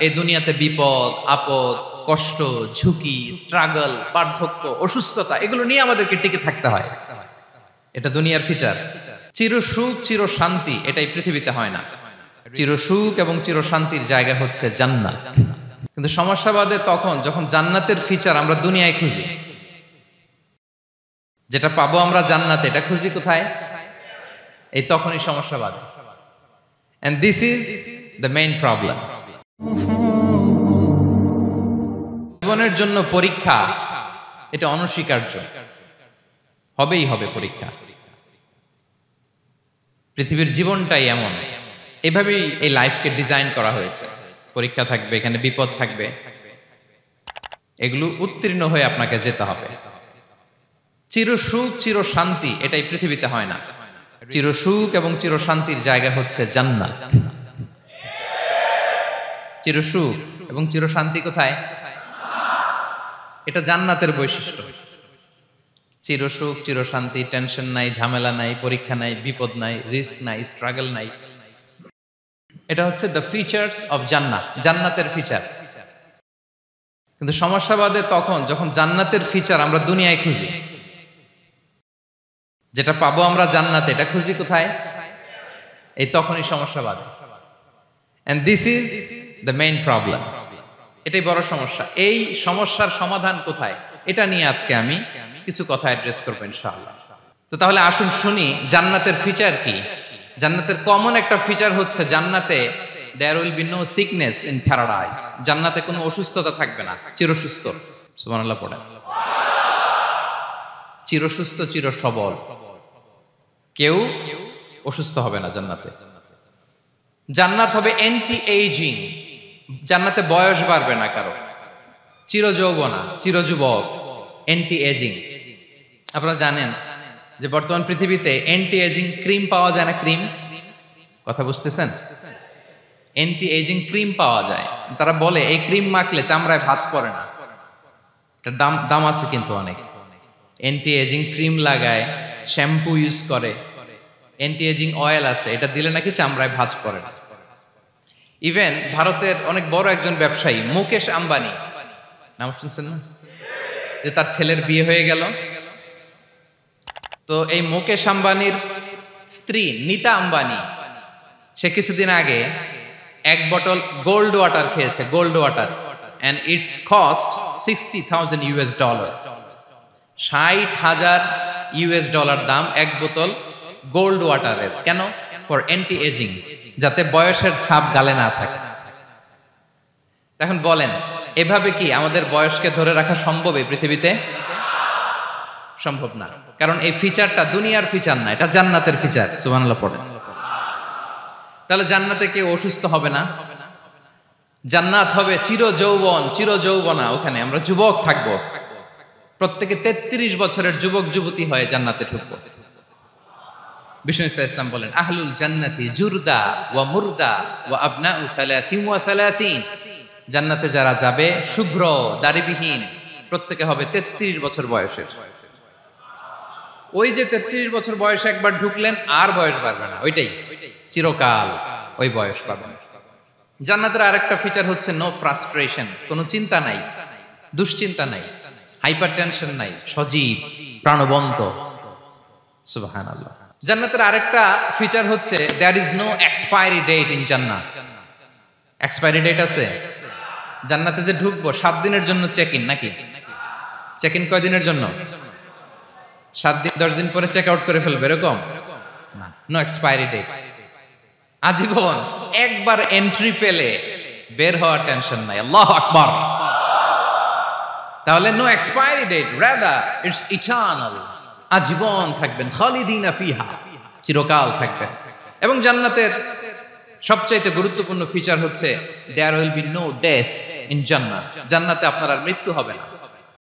এই দুনিয়াতে বিপদ আপদ কষ্ট ঝুঁকি স্ট্রাগল বার্ধক্য অসুস্থতা এগুলো নিয়ে আমাদেরকে টিকে থাকতে হয়। এটা দুনিয়ার ফিচার। চির সুখ চির শান্তি এটাই পৃথিবীতে হয় না। চির সুখ এবং চির শান্তির জায়গা হচ্ছে জান্নাত। কিন্তু সমস্যা বাদে তখন যখন জান্নাতের ফিচার আমরা দুনিয়ায় খুঁজি। যেটা পাবো আমরা জান্নাতে এটা খুঁজি কোথায়? এই তখনই সমস্যা বাদে। And this is the main problem. জীবনের জন্য পরীক্ষা এটা অনস্বীকার্য, হবেই হবে পরীক্ষা। পৃথিবীর জীবনটাই এমন, এভাবেই এই লাইফকে ডিজাইন করা হয়েছে। পরীক্ষা থাকবে, এখানে বিপদ থাকবে, এগুলো উত্তীর্ণ হয়ে আপনাকে যেতে হবে। চির সুখ চির শান্তি এটাই পৃথিবীতে হয় না। চির সুখ এবং চির শান্তির জায়গা হচ্ছে জান্নাত। চির সুখ এবং চির শান্তি কোথায়? এটা জান্নাতের বৈশিষ্ট্য। চির সুখ চির শান্তি, টেনশন নাই, ঝামেলা নাই, পরীক্ষা নাই, বিপদ নাই, রিস্ক নাই, স্ট্রাগল নাই। এটা হচ্ছে দ্য ফিচার্স অফ জান্নাত, জান্নাতের ফিচার। কিন্তু সমস্যা বাদে তখন যখন জান্নাতের ফিচার আমরা দুনিয়ায় খুঁজি। যেটা পাবো আমরা জান্নাতে এটা খুঁজি কোথায়? এই তখনই সমস্যা বাদে। And this is the main problem. এটাই বড় সমস্যা। এই সমস্যার সমাধান কোথায়? এটা নিয়ে আজকে আমি কিছু কথা অ্যাড্রেস করবো ইনশাআল্লাহ। তো তাহলে আসুন শুনি জান্নাতের ফিচার কি। জান্নাতের কমন একটা ফিচার হচ্ছে জান্নাতে there will be no sickness in paradise. জান্নাতে কোনো অসুস্থতা থাকবে না, চিরসুস্থ। সুবহানাল্লাহ পড়েন। চিরসুস্থ চির সবল, কেউ অসুস্থ হবে না জান্নাতে। জান্নাত হবে অ্যান্টি এইজিং, জান্নাতে বয়স বাড়বে না কারো, চির যৌবনা চির যুবক, অ্যান্টি এজিং। আপনারা জানেন যে বর্তমান পৃথিবীতে অ্যান্টি এজিং ক্রিম পাওয়া যায় না? ক্রিম, কথা বুঝতেছেন? অ্যান্টি এজিং ক্রিম পাওয়া যায়। তারা বলে এই ক্রিম মাখলে চামড়ায় ভাঁজ পড়ে না। এটার দাম আছে কিন্তু অনেক। অ্যান্টি এজিং ক্রিম লাগায়, শ্যাম্পু ইউজ করে, অ্যান্টি এজিং অয়েল আছে, এটা দিলে নাকি চামড়ায় ভাঁজ পড়ে না। ইভেন ভারতের অনেক বড় একজন ব্যবসায়ী মুকেশ আম্বানি, নাম শুনছেন না? যে তার ছেলের বিয়ে হয়ে গেল। তো এই মুকেশ আম্বানির স্ত্রী নীতা আম্বানি, সে কিছুদিন আগে এক বোতল গোল্ড ওয়াটার খেয়েছে, gold water, and its cost $60,000 $60,000 দাম এক বোতল গোল্ড ওয়াটারের। কেন? ফর অ্যান্টি এজিং, যাতে বয়সের ছাপ গালে না থাকে। এখন বলেন এভাবে কি আমাদের বয়সকে ধরে রাখা সম্ভব এই পৃথিবীতে? সম্ভব না, কারণ এই ফিচারটা দুনিয়ার ফিচার না, এটা জান্নাতের ফিচার। সুবহানাল্লাহ পড়েন। তাহলে জান্নাতে কেউ অসুস্থ হবে না। জান্নাত হবে চির যৌবন চির যৌবনা, ওখানে আমরা যুবক থাকবো। প্রত্যেকে 33 বছরের যুবক যুবতী হয়ে জান্নাতে ঢুকবো। বিষ্ণু ইসলাম বলেন আহলুল জান্নাতি জুরদা ওয়া মুরদা ওয়া আবনাউ সালাসিন ওয়া সালাসিন। জান্নাতে যারা যাবে শুভ্র দাড়িবিহীন, প্রত্যেকে হবে 33 বছর বয়সের। ওই যে 33 বছর বয়সে একবার ঢুকলেন আর বয়স বাড়বে না, ওইটাই চিরকাল ওই বয়স পাবেন। জান্নাতের আরেকটা ফিচার হচ্ছে নো ফ্রাস্ট্রেশন, কোনো চিন্তা নাই, দুশ্চিন্তা নাই, হাইপার টেনশন নাই, সজীব প্রাণবন্ত। সুবহানাল্লাহ। জান্নাতের আরেকটা ফিচার হচ্ছে there is no expiry date in জান্নাত। এক্সপায়ারি ডেট আছে? জান্নাতে যে ঢুকবো 7 দিনের জন্য চেক ইন, নাকি? চেক ইন কয় দিনের জন্য? 7 দিন 10 দিন পরে চেক আউট করে ফেলবে এরকম না, নো এক্সপায়ারি ডেট। আজীবন একবার এন্ট্রি পেলে বের হওয়ার টেনশন নাই। আল্লাহু আকবার। তাহলে no expiry date, rather it's eternal, আজীবন থাকবেন, খালিদিনা ফিহা, চিরকাল থাকবেন। এবং জান্নাতের সবচাইতে গুরুত্বপূর্ণ ফিচার হচ্ছে there will be no death in জান্নাত। জান্নাতে আপনার আর মৃত্যু হবে না।